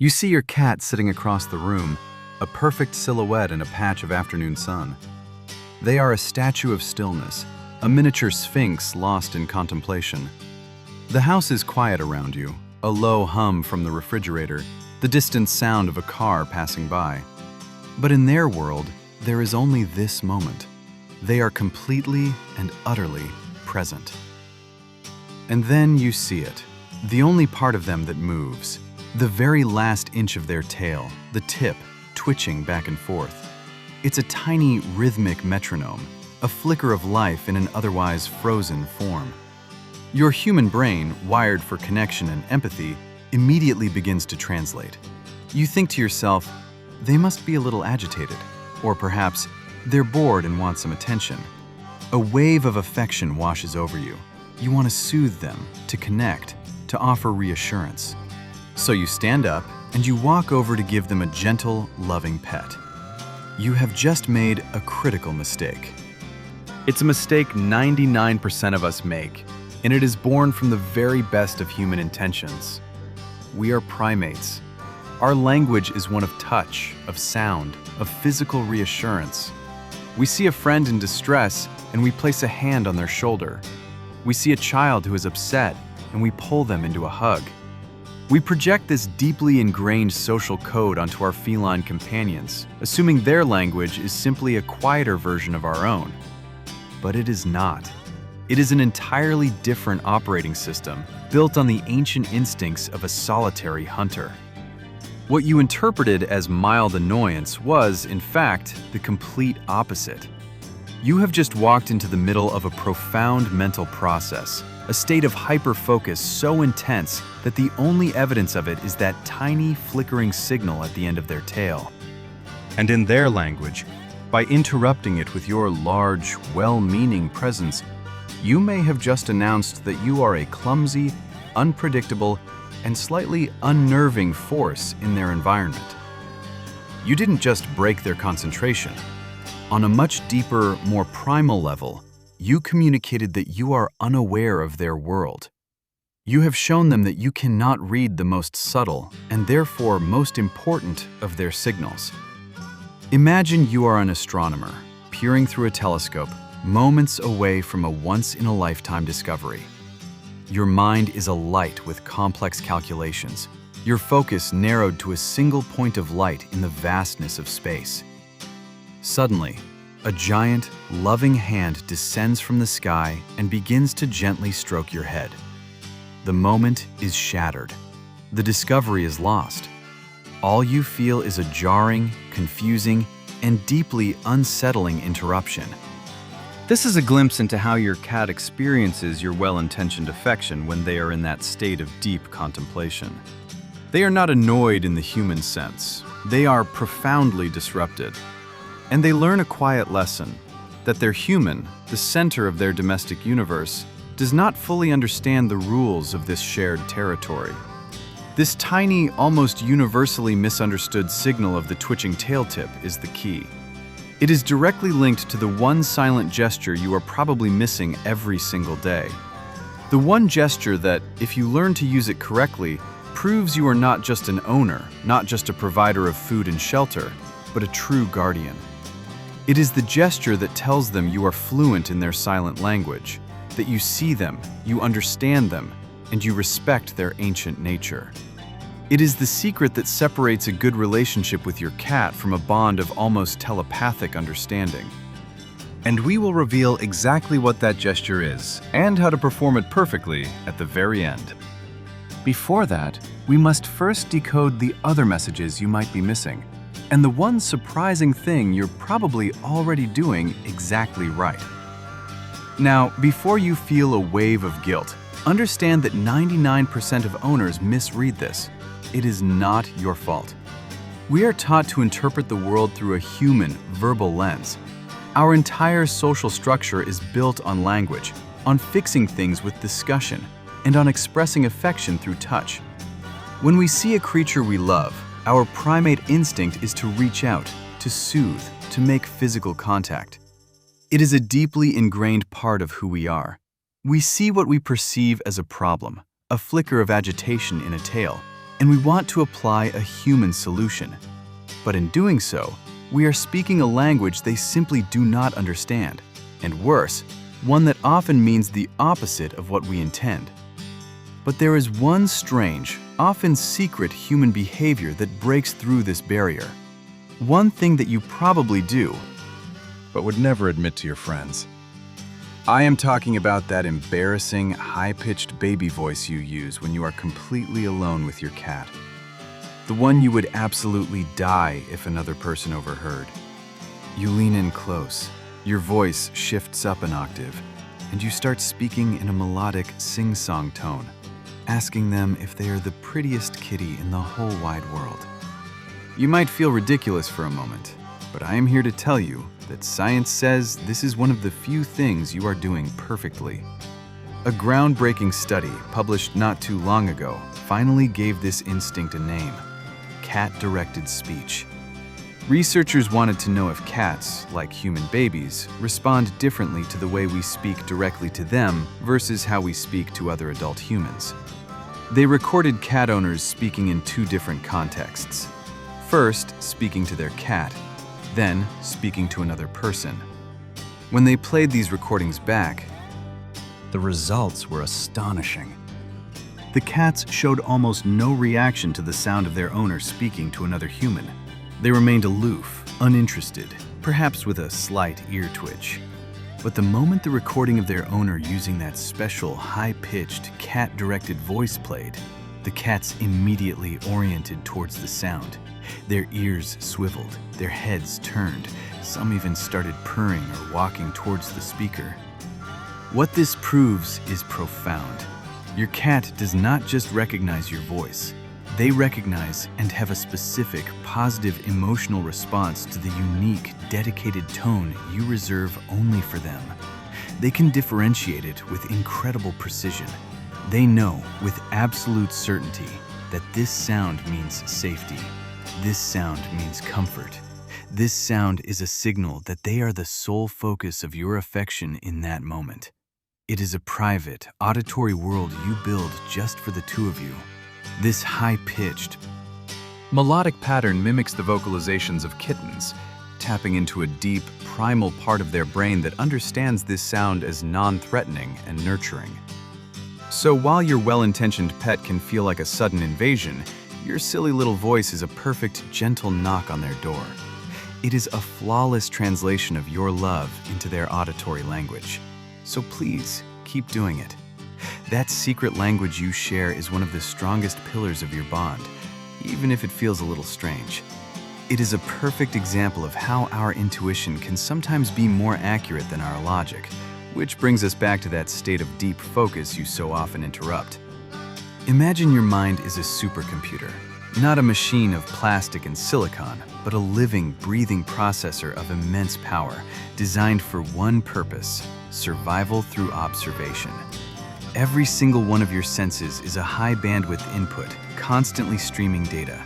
You see your cat sitting across the room, a perfect silhouette in a patch of afternoon sun. They are a statue of stillness, a miniature sphinx lost in contemplation. The house is quiet around you, a low hum from the refrigerator, the distant sound of a car passing by. But in their world, there is only this moment. They are completely and utterly present. And then you see it, the only part of them that moves, the very last inch of their tail, the tip, twitching back and forth. It's a tiny rhythmic metronome, a flicker of life in an otherwise frozen form. Your human brain, wired for connection and empathy, immediately begins to translate. You think to yourself, they must be a little agitated, or perhaps they're bored and want some attention. A wave of affection washes over you. You want to soothe them, to connect, to offer reassurance. So you stand up and you walk over to give them a gentle, loving pet. You have just made a critical mistake. It's a mistake 99% of us make, and it is born from the very best of human intentions. We are primates. Our language is one of touch, of sound, of physical reassurance. We see a friend in distress and we place a hand on their shoulder. We see a child who is upset and we pull them into a hug. We project this deeply ingrained social code onto our feline companions, assuming their language is simply a quieter version of our own. But it is not. It is an entirely different operating system, built on the ancient instincts of a solitary hunter. What you interpreted as mild annoyance was, in fact, the complete opposite. You have just walked into the middle of a profound mental process, a state of hyper-focus so intense that the only evidence of it is that tiny flickering signal at the end of their tail. And in their language, by interrupting it with your large, well-meaning presence, you may have just announced that you are a clumsy, unpredictable, and slightly unnerving force in their environment. You didn't just break their concentration. On a much deeper, more primal level, you communicated that you are unaware of their world. You have shown them that you cannot read the most subtle and therefore most important of their signals. Imagine you are an astronomer, peering through a telescope, moments away from a once-in-a-lifetime discovery. Your mind is alight with complex calculations, your focus narrowed to a single point of light in the vastness of space. Suddenly, a giant, loving hand descends from the sky and begins to gently stroke your head. The moment is shattered. The discovery is lost. All you feel is a jarring, confusing, and deeply unsettling interruption. This is a glimpse into how your cat experiences your well-intentioned affection when they are in that state of deep contemplation. They are not annoyed in the human sense. They are profoundly disrupted. And they learn a quiet lesson, that their human, the center of their domestic universe, does not fully understand the rules of this shared territory. This tiny, almost universally misunderstood signal of the twitching tail tip is the key. It is directly linked to the one silent gesture you are probably missing every single day. The one gesture that, if you learn to use it correctly, proves you are not just an owner, not just a provider of food and shelter, but a true guardian. It is the gesture that tells them you are fluent in their silent language, that you see them, you understand them, and you respect their ancient nature. It is the secret that separates a good relationship with your cat from a bond of almost telepathic understanding. And we will reveal exactly what that gesture is, and how to perform it perfectly at the very end. Before that, we must first decode the other messages you might be missing, and the one surprising thing you're probably already doing exactly right. Now, before you feel a wave of guilt, understand that 99% of owners misread this. It is not your fault. We are taught to interpret the world through a human, verbal lens. Our entire social structure is built on language, on fixing things with discussion, and on expressing affection through touch. When we see a creature we love, our primate instinct is to reach out, to soothe, to make physical contact. It is a deeply ingrained part of who we are. We see what we perceive as a problem, a flicker of agitation in a tail, and we want to apply a human solution. But in doing so, we are speaking a language they simply do not understand, and worse, one that often means the opposite of what we intend. But there is one strange, often secret human behavior that breaks through this barrier. One thing that you probably do, but would never admit to your friends. I am talking about that embarrassing, high-pitched baby voice you use when you are completely alone with your cat. The one you would absolutely die if another person overheard. You lean in close, your voice shifts up an octave, and you start speaking in a melodic, sing-song tone, asking them if they are the prettiest kitty in the whole wide world. You might feel ridiculous for a moment, but I am here to tell you that science says this is one of the few things you are doing perfectly. A groundbreaking study published not too long ago finally gave this instinct a name: cat-directed speech. Researchers wanted to know if cats, like human babies, respond differently to the way we speak directly to them versus how we speak to other adult humans. They recorded cat owners speaking in two different contexts. First, speaking to their cat, then speaking to another person. When they played these recordings back, the results were astonishing. The cats showed almost no reaction to the sound of their owner speaking to another human. They remained aloof, uninterested, perhaps with a slight ear twitch. But the moment the recording of their owner using that special, high-pitched, cat-directed voice played, the cats immediately oriented towards the sound. Their ears swiveled, their heads turned, some even started purring or walking towards the speaker. What this proves is profound. Your cat does not just recognize your voice. They recognize and have a specific, positive emotional response to the unique, dedicated tone you reserve only for them. They can differentiate it with incredible precision. They know with absolute certainty that this sound means safety. This sound means comfort. This sound is a signal that they are the sole focus of your affection in that moment. It is a private, auditory world you build just for the two of you. This high-pitched, melodic pattern mimics the vocalizations of kittens, tapping into a deep, primal part of their brain that understands this sound as non-threatening and nurturing. So while your well-intentioned pet can feel like a sudden invasion, your silly little voice is a perfect, gentle knock on their door. It is a flawless translation of your love into their auditory language. So please, keep doing it. That secret language you share is one of the strongest pillars of your bond, even if it feels a little strange. It is a perfect example of how our intuition can sometimes be more accurate than our logic, which brings us back to that state of deep focus you so often interrupt. Imagine your mind is a supercomputer, not a machine of plastic and silicon, but a living, breathing processor of immense power, designed for one purpose: survival through observation. Every single one of your senses is a high-bandwidth input, constantly streaming data.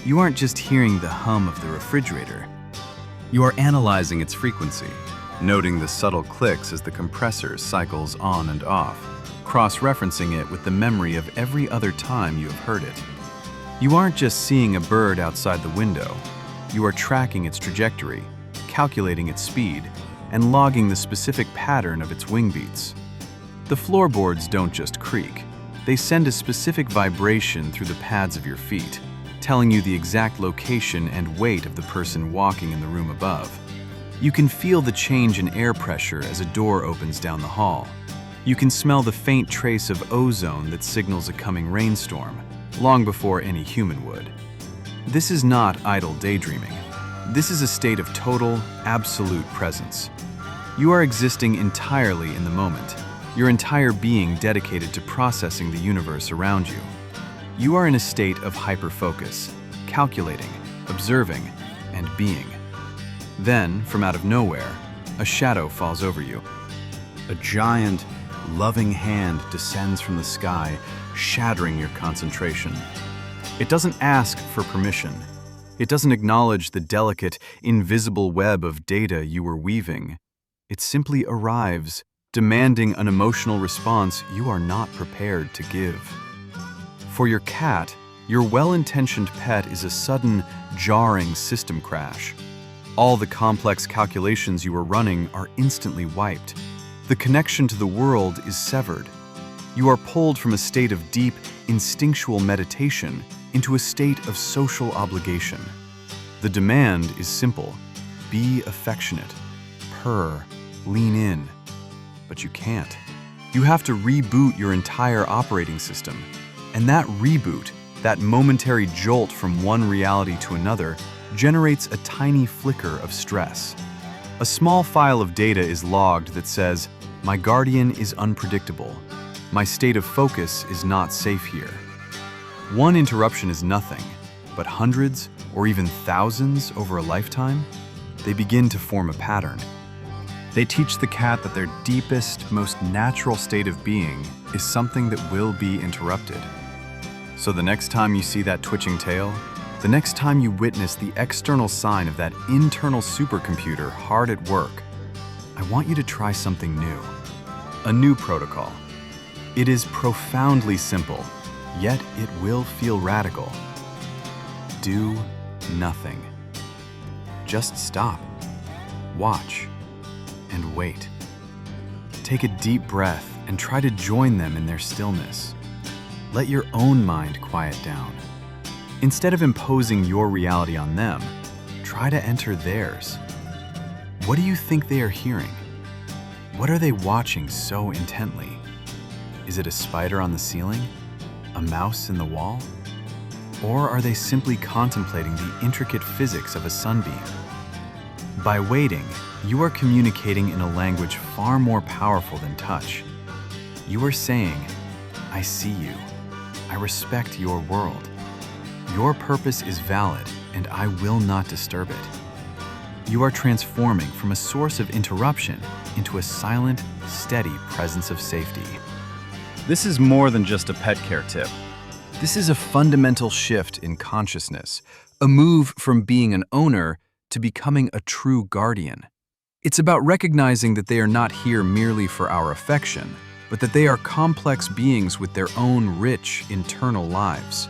You aren't just hearing the hum of the refrigerator. You are analyzing its frequency, noting the subtle clicks as the compressor cycles on and off, cross-referencing it with the memory of every other time you have heard it. You aren't just seeing a bird outside the window. You are tracking its trajectory, calculating its speed, and logging the specific pattern of its wing beats. The floorboards don't just creak. They send a specific vibration through the pads of your feet, telling you the exact location and weight of the person walking in the room above. You can feel the change in air pressure as a door opens down the hall. You can smell the faint trace of ozone that signals a coming rainstorm, long before any human would. This is not idle daydreaming. This is a state of total, absolute presence. You are existing entirely in the moment, your entire being dedicated to processing the universe around you. You are in a state of hyperfocus, calculating, observing, and being. Then, from out of nowhere, a shadow falls over you. A giant, loving hand descends from the sky, shattering your concentration. It doesn't ask for permission. It doesn't acknowledge the delicate, invisible web of data you were weaving. It simply arrives, demanding an emotional response you are not prepared to give. For your cat, Your well-intentioned pet is a sudden, jarring system crash. All the complex calculations you were running are instantly wiped. The connection to the world is severed. You are pulled from a state of deep, instinctual meditation into a state of social obligation. The demand is simple: be affectionate, purr, lean in. But you can't. You have to reboot your entire operating system. And that reboot, that momentary jolt from one reality to another, generates a tiny flicker of stress. A small file of data is logged that says, "My guardian is unpredictable. My state of focus is not safe here." One interruption is nothing, but hundreds or even thousands over a lifetime, they begin to form a pattern. They teach the cat that their deepest, most natural state of being is something that will be interrupted. So the next time you see that twitching tail, the next time you witness the external sign of that internal supercomputer hard at work, I want you to try something new. A new protocol. It is profoundly simple, yet it will feel radical. Do nothing. Just stop, watch, and wait. Take a deep breath and try to join them in their stillness. Let your own mind quiet down. Instead of imposing your reality on them, try to enter theirs. What do you think they are hearing? What are they watching so intently? Is it a spider on the ceiling? A mouse in the wall? Or are they simply contemplating the intricate physics of a sunbeam? By waiting, you are communicating in a language far more powerful than touch. You are saying, "I see you. I respect your world. Your purpose is valid, and I will not disturb it." You are transforming from a source of interruption into a silent, steady presence of safety. This is more than just a pet care tip. This is a fundamental shift in consciousness, a move from being an owner to becoming a true guardian. It's about recognizing that they are not here merely for our affection, but that they are complex beings with their own rich, internal lives.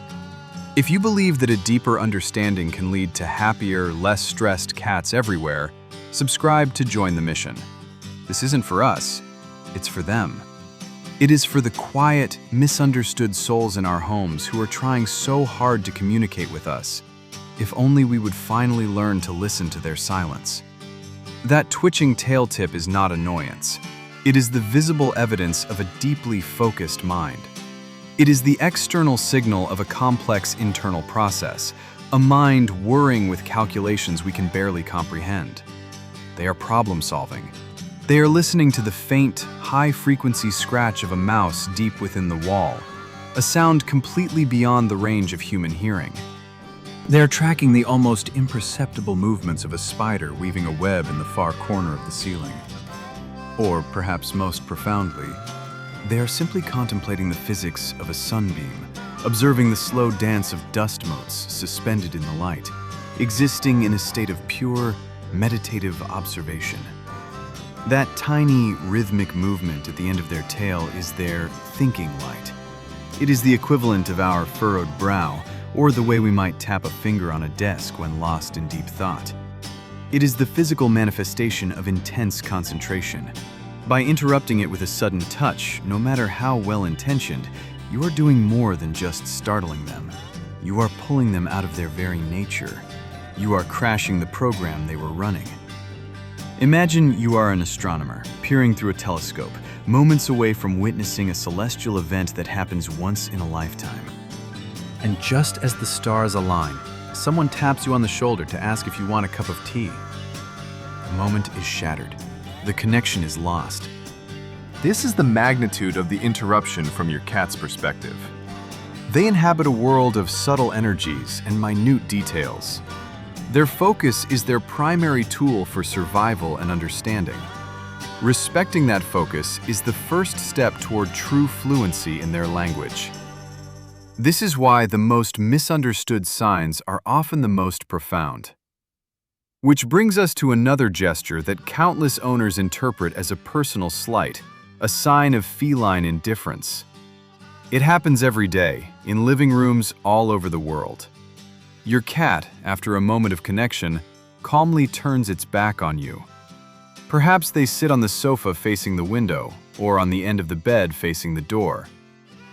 If you believe that a deeper understanding can lead to happier, less stressed cats everywhere, subscribe to join the mission. This isn't for us, it's for them. It is for the quiet, misunderstood souls in our homes who are trying so hard to communicate with us. If only we would finally learn to listen to their silence. That twitching tail tip is not annoyance. It is the visible evidence of a deeply focused mind. It is the external signal of a complex internal process, a mind whirring with calculations we can barely comprehend. They are problem-solving. They are listening to the faint, high-frequency scratch of a mouse deep within the wall, a sound completely beyond the range of human hearing. They are tracking the almost imperceptible movements of a spider weaving a web in the far corner of the ceiling. Or, perhaps most profoundly, they are simply contemplating the physics of a sunbeam, observing the slow dance of dust motes suspended in the light, existing in a state of pure, meditative observation. That tiny, rhythmic movement at the end of their tail is their thinking light. It is the equivalent of our furrowed brow, or the way we might tap a finger on a desk when lost in deep thought. It is the physical manifestation of intense concentration. By interrupting it with a sudden touch, no matter how well-intentioned, you are doing more than just startling them. You are pulling them out of their very nature. You are crashing the program they were running. Imagine you are an astronomer, peering through a telescope, moments away from witnessing a celestial event that happens once in a lifetime. And just as the stars align, someone taps you on the shoulder to ask if you want a cup of tea. The moment is shattered. The connection is lost. This is the magnitude of the interruption from your cat's perspective. They inhabit a world of subtle energies and minute details. Their focus is their primary tool for survival and understanding. Respecting that focus is the first step toward true fluency in their language. This is why the most misunderstood signs are often the most profound. Which brings us to another gesture that countless owners interpret as a personal slight, a sign of feline indifference. It happens every day, in living rooms all over the world. Your cat, after a moment of connection, calmly turns its back on you. Perhaps they sit on the sofa facing the window, or on the end of the bed facing the door.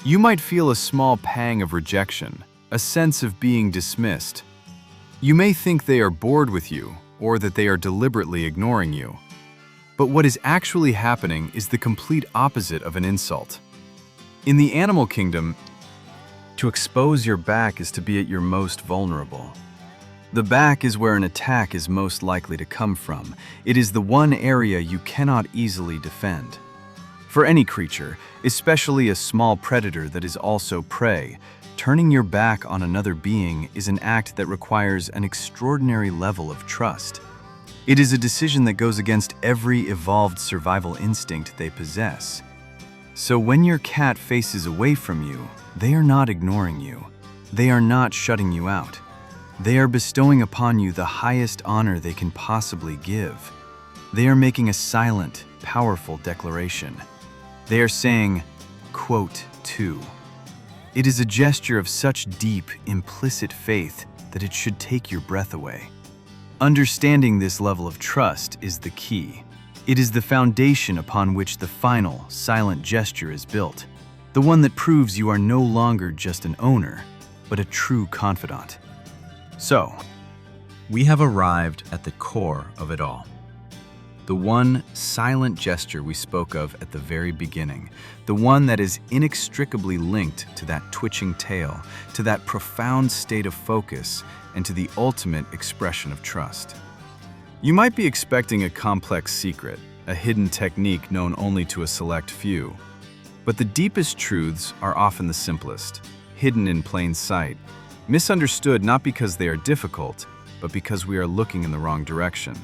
You might feel a small pang of rejection, a sense of being dismissed. You may think they are bored with you, or that they are deliberately ignoring you. But what is actually happening is the complete opposite of an insult. In the animal kingdom, to expose your back is to be at your most vulnerable. The back is where an attack is most likely to come from. It is the one area you cannot easily defend. For any creature, especially a small predator that is also prey, turning your back on another being is an act that requires an extraordinary level of trust. It is a decision that goes against every evolved survival instinct they possess. So when your cat faces away from you, they are not ignoring you. They are not shutting you out. They are bestowing upon you the highest honor they can possibly give. They are making a silent, powerful declaration. They are saying, quote, "to." It is a gesture of such deep, implicit faith that it should take your breath away. Understanding this level of trust is the key. It is the foundation upon which the final, silent gesture is built, the one that proves you are no longer just an owner, but a true confidant. So, we have arrived at the core of it all. The one silent gesture we spoke of at the very beginning, the one that is inextricably linked to that twitching tail, to that profound state of focus, and to the ultimate expression of trust. You might be expecting a complex secret, a hidden technique known only to a select few. But the deepest truths are often the simplest, hidden in plain sight, misunderstood not because they are difficult, but because we are looking in the wrong direction.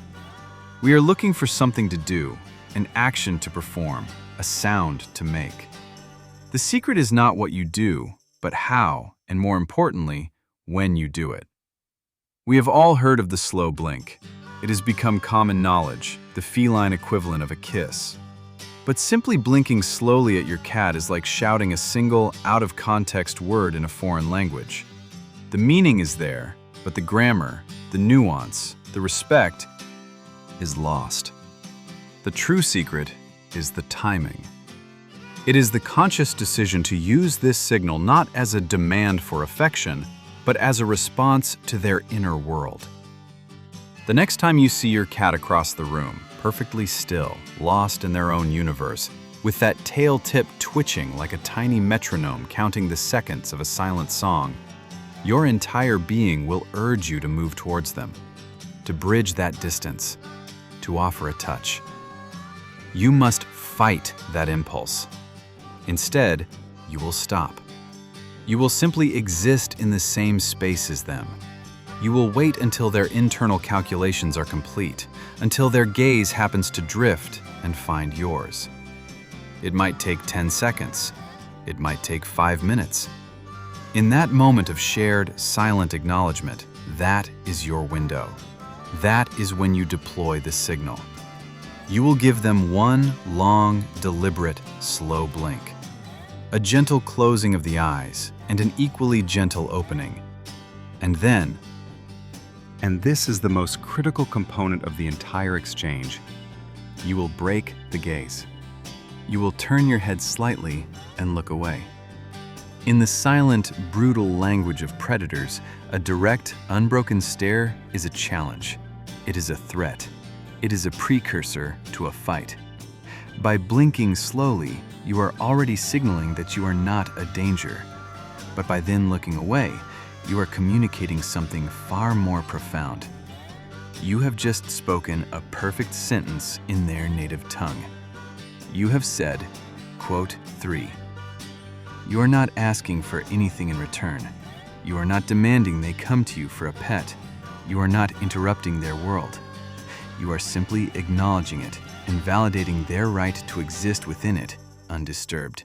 We are looking for something to do, an action to perform, a sound to make. The secret is not what you do, but how, and more importantly, when you do it. We have all heard of the slow blink. It has become common knowledge, the feline equivalent of a kiss. But simply blinking slowly at your cat is like shouting a single, out-of-context word in a foreign language. The meaning is there, but the grammar, the nuance, the respect is lost. The true secret is the timing. It is the conscious decision to use this signal not as a demand for affection, but as a response to their inner world. The next time you see your cat across the room, perfectly still, lost in their own universe, with that tail tip twitching like a tiny metronome counting the seconds of a silent song, your entire being will urge you to move towards them, to bridge that distance, to offer a touch. You must fight that impulse. Instead, you will stop. You will simply exist in the same space as them. You will wait until their internal calculations are complete, until their gaze happens to drift and find yours. It might take 10 seconds. It might take 5 minutes. In that moment of shared, silent acknowledgement, that is your window. That is when you deploy the signal. You will give them one long, deliberate, slow blink, a gentle closing of the eyes, and an equally gentle opening. And then, and this is the most critical component of the entire exchange, you will break the gaze. You will turn your head slightly and look away. In the silent, brutal language of predators, a direct, unbroken stare is a challenge. It is a threat. It is a precursor to a fight. By blinking slowly, you are already signaling that you are not a danger. But by then looking away, you are communicating something far more profound. You have just spoken a perfect sentence in their native tongue. You have said, quote, 3. You are not asking for anything in return. You are not demanding they come to you for a pet. You are not interrupting their world. You are simply acknowledging it and validating their right to exist within it, undisturbed.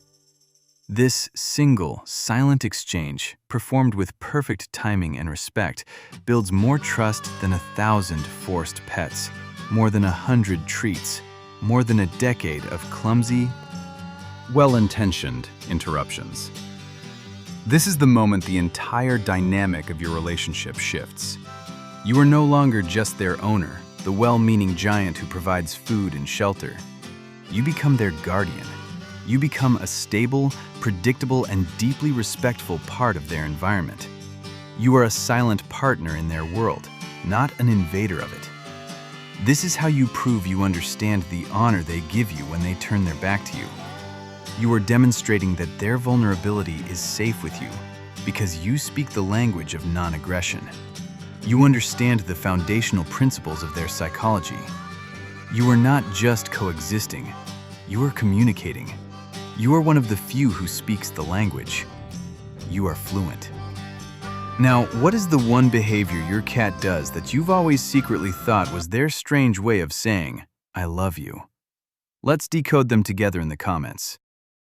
This single, silent exchange, performed with perfect timing and respect, builds more trust than 1,000 forced pets, more than 100 treats, more than a decade of clumsy, well-intentioned interruptions. This is the moment the entire dynamic of your relationship shifts. You are no longer just their owner, the well-meaning giant who provides food and shelter. You become their guardian. You become a stable, predictable, and deeply respectful part of their environment. You are a silent partner in their world, not an invader of it. This is how you prove you understand the honor they give you when they turn their back to you. You are demonstrating that their vulnerability is safe with you because you speak the language of non-aggression. You understand the foundational principles of their psychology. You are not just coexisting, you are communicating. You are one of the few who speaks the language. You are fluent. Now, what is the one behavior your cat does that you've always secretly thought was their strange way of saying, "I love you"? Let's decode them together in the comments.